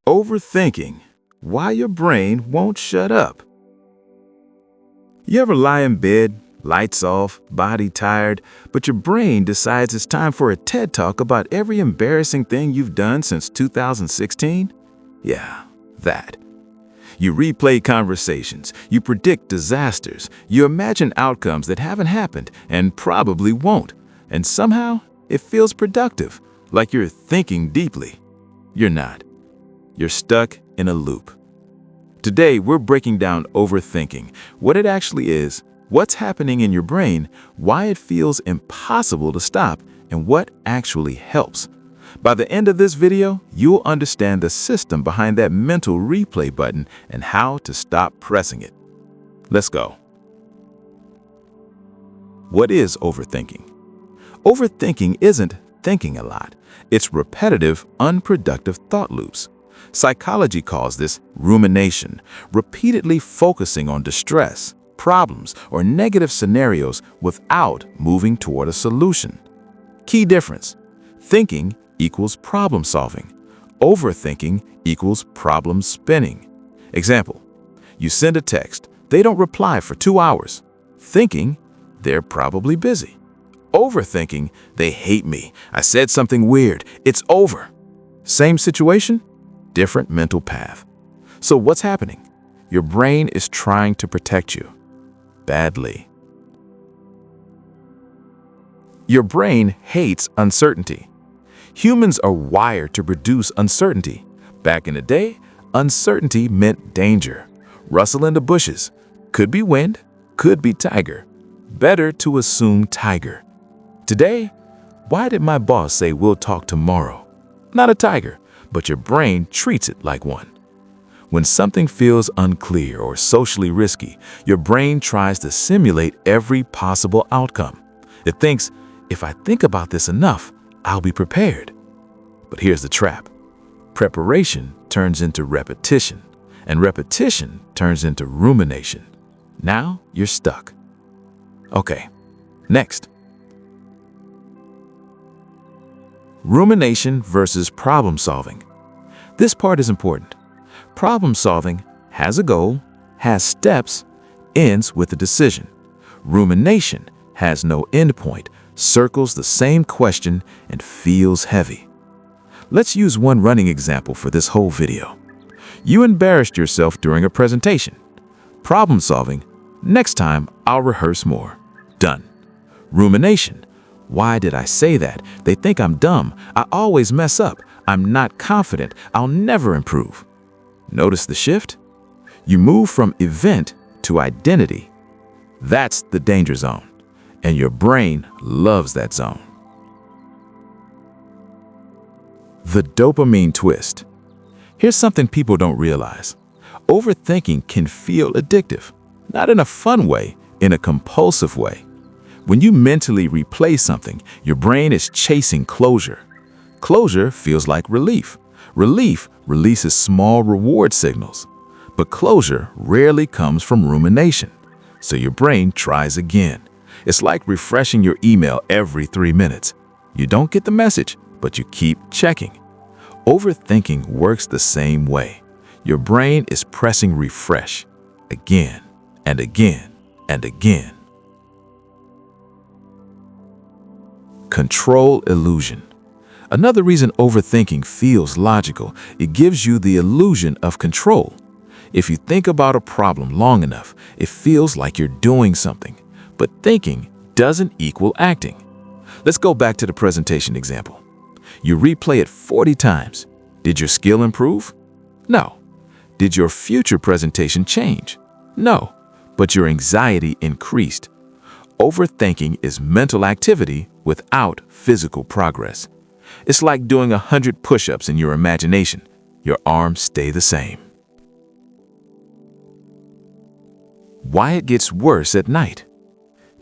Overthinking. Why your brain won't shut up. You ever lie in bed, lights off, body tired, but your brain decides it's time for a TED Talk about every embarrassing thing you've done since 2016? Yeah, that. You replay conversations, you predict disasters, you imagine outcomes that haven't happened and probably won't, and somehow it feels productive, like you're thinking deeply. You're not. You're stuck in a loop. Today, we're breaking down overthinking, what it actually is, what's happening in your brain, why it feels impossible to stop, and what actually helps. By the end of this video, you'll understand the system behind that mental replay button and how to stop pressing it. Let's go. What is overthinking? Overthinking isn't thinking a lot. It's repetitive, unproductive thought loops. Psychology calls this rumination, repeatedly focusing on distress, problems, or negative scenarios without moving toward a solution. Key difference: thinking equals problem solving. Overthinking equals problem spinning. Example: you send a text, they don't reply for 2 hours. Thinking, they're probably busy. Overthinking, they hate me, I said something weird, it's over. Same situation, different mental path. So what's happening? Your brain is trying to protect you. Badly. Your brain hates uncertainty. Humans are wired to produce uncertainty. Back in the day, uncertainty meant danger. Rustle in the bushes. Could be wind, could be tiger. Better to assume tiger. Today, why did my boss say we'll talk tomorrow? Not a tiger, but your brain treats it like one. When something feels unclear or socially risky, your brain tries to simulate every possible outcome. It thinks, if I think about this enough, I'll be prepared. But here's the trap. Preparation turns into repetition, and repetition turns into rumination. Now you're stuck. Okay, next. Rumination versus problem solving. This part is important. Problem solving has a goal, has steps, ends with a decision. Rumination has no endpoint, circles the same question, and feels heavy. Let's use one running example for this whole video. You embarrassed yourself during a presentation. Problem solving, next time I'll rehearse more. Done. Rumination. Why did I say that? They think I'm dumb. I always mess up. I'm not confident. I'll never improve. Notice the shift? You move from event to identity. That's the danger zone, and your brain loves that zone. The dopamine twist. Here's something people don't realize. Overthinking can feel addictive, not in a fun way, in a compulsive way. When you mentally replay something, your brain is chasing closure. Closure feels like relief. Relief releases small reward signals. But closure rarely comes from rumination. So your brain tries again. It's like refreshing your email every 3 minutes. You don't get the message, but you keep checking. Overthinking works the same way. Your brain is pressing refresh again and again and again. Control illusion. Another reason overthinking feels logical, it gives you the illusion of control. If you think about a problem long enough, it feels like you're doing something. But thinking doesn't equal acting. Let's go back to the presentation example. You replay it 40 times. Did your skill improve? No. Did your future presentation change? No. But your anxiety increased. Overthinking is mental activity without physical progress. It's like doing 100 push-ups in your imagination. Your arms stay the same. Why it gets worse at night.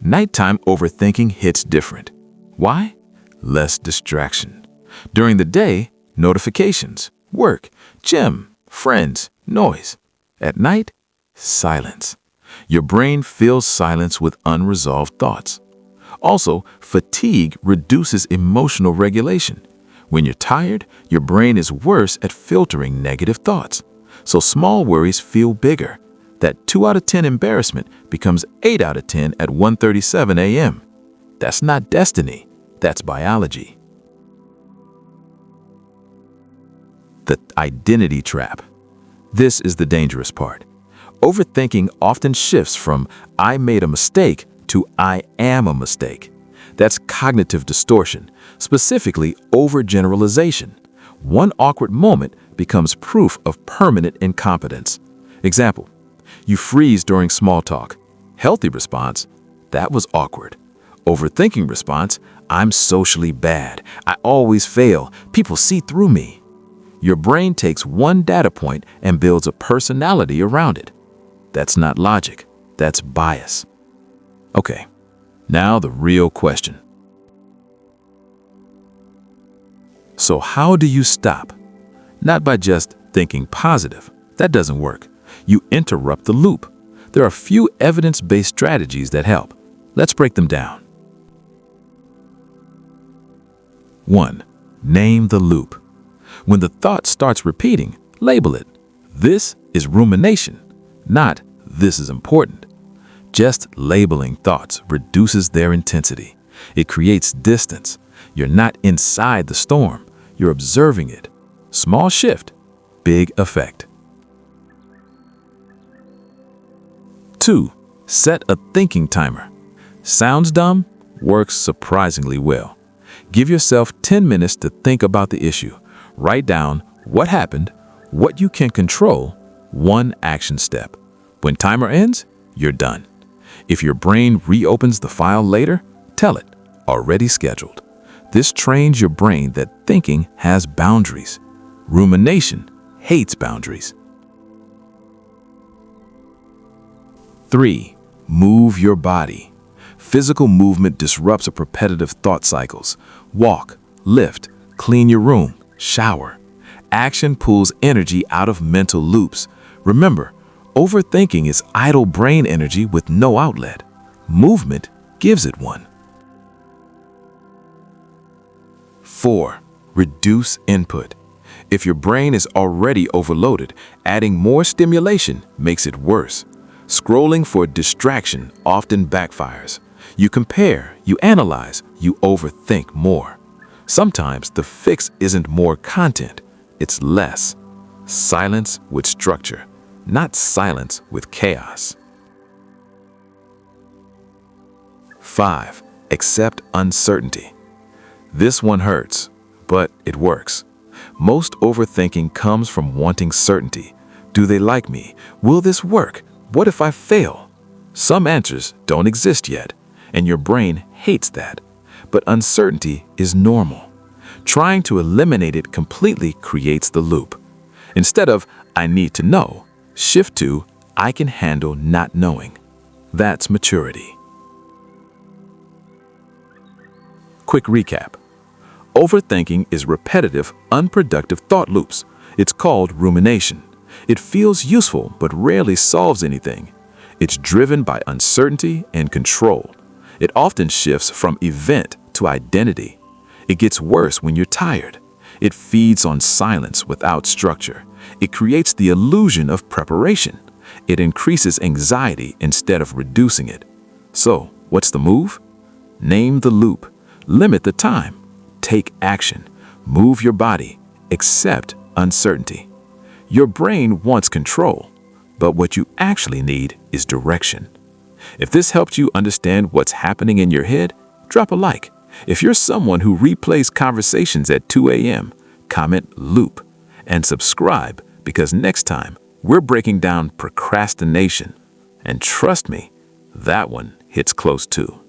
Nighttime overthinking hits different. Why? Less distraction. During the day, notifications, work, gym, friends, noise. At night, silence. Your brain fills silence with unresolved thoughts. Also, fatigue reduces emotional regulation. When you're tired, your brain is worse at filtering negative thoughts. So small worries feel bigger. That 2 out of 10 embarrassment becomes 8 out of 10 at 1:37 a.m. That's not destiny, that's biology. The identity trap. This is the dangerous part. Overthinking often shifts from "I made a mistake" to "I am a mistake." That's cognitive distortion, specifically overgeneralization. One awkward moment becomes proof of permanent incompetence. Example: you freeze during small talk. Healthy response: that was awkward. Overthinking response: I'm socially bad. I always fail. People see through me. Your brain takes one data point and builds a personality around it. That's not logic. That's bias. Okay, now the real question. So how do you stop? Not by just thinking positive. That doesn't work. You interrupt the loop. There are a few evidence-based strategies that help. Let's break them down. 1. Name the loop. When the thought starts repeating, label it. This is rumination, not this is important. Just labeling thoughts reduces their intensity. It creates distance. You're not inside the storm. You're observing it. Small shift, big effect. 2. Set a thinking timer. Sounds dumb, works surprisingly well. Give yourself 10 minutes to think about the issue. Write down what happened, what you can control, one action step. When timer ends, you're done. If your brain reopens the file later, tell it, already scheduled. This trains your brain that thinking has boundaries. Rumination hates boundaries. 3. Move your body. Physical movement disrupts repetitive thought cycles. Walk, lift, clean your room, shower. Action pulls energy out of mental loops. Remember, overthinking is idle brain energy with no outlet. Movement gives it one. 4. Reduce input. If your brain is already overloaded, adding more stimulation makes it worse. Scrolling for distraction often backfires. You compare, you analyze, you overthink more. Sometimes the fix isn't more content, it's less. Silence with structure, not silence with chaos. 5. Accept uncertainty. This one hurts, but it works. Most overthinking comes from wanting certainty. Do they like me? Will this work? What if I fail? Some answers don't exist yet, and your brain hates that. But uncertainty is normal. Trying to eliminate it completely creates the loop. Instead of "I need to know," shift to "I can handle not knowing." That's maturity. Quick recap. Overthinking is repetitive, unproductive thought loops. It's called rumination. It feels useful but rarely solves anything. It's driven by uncertainty and control. It often shifts from event to identity. It gets worse when you're tired. It feeds on silence without structure. It creates the illusion of preparation. It increases anxiety instead of reducing it. So, what's the move? Name the loop. Limit the time. Take action. Move your body. Accept uncertainty. Your brain wants control, but what you actually need is direction. If this helped you understand what's happening in your head, drop a like. If you're someone who replays conversations at 2 a.m., comment "loop" and subscribe, because next time we're breaking down procrastination. And trust me, that one hits close too.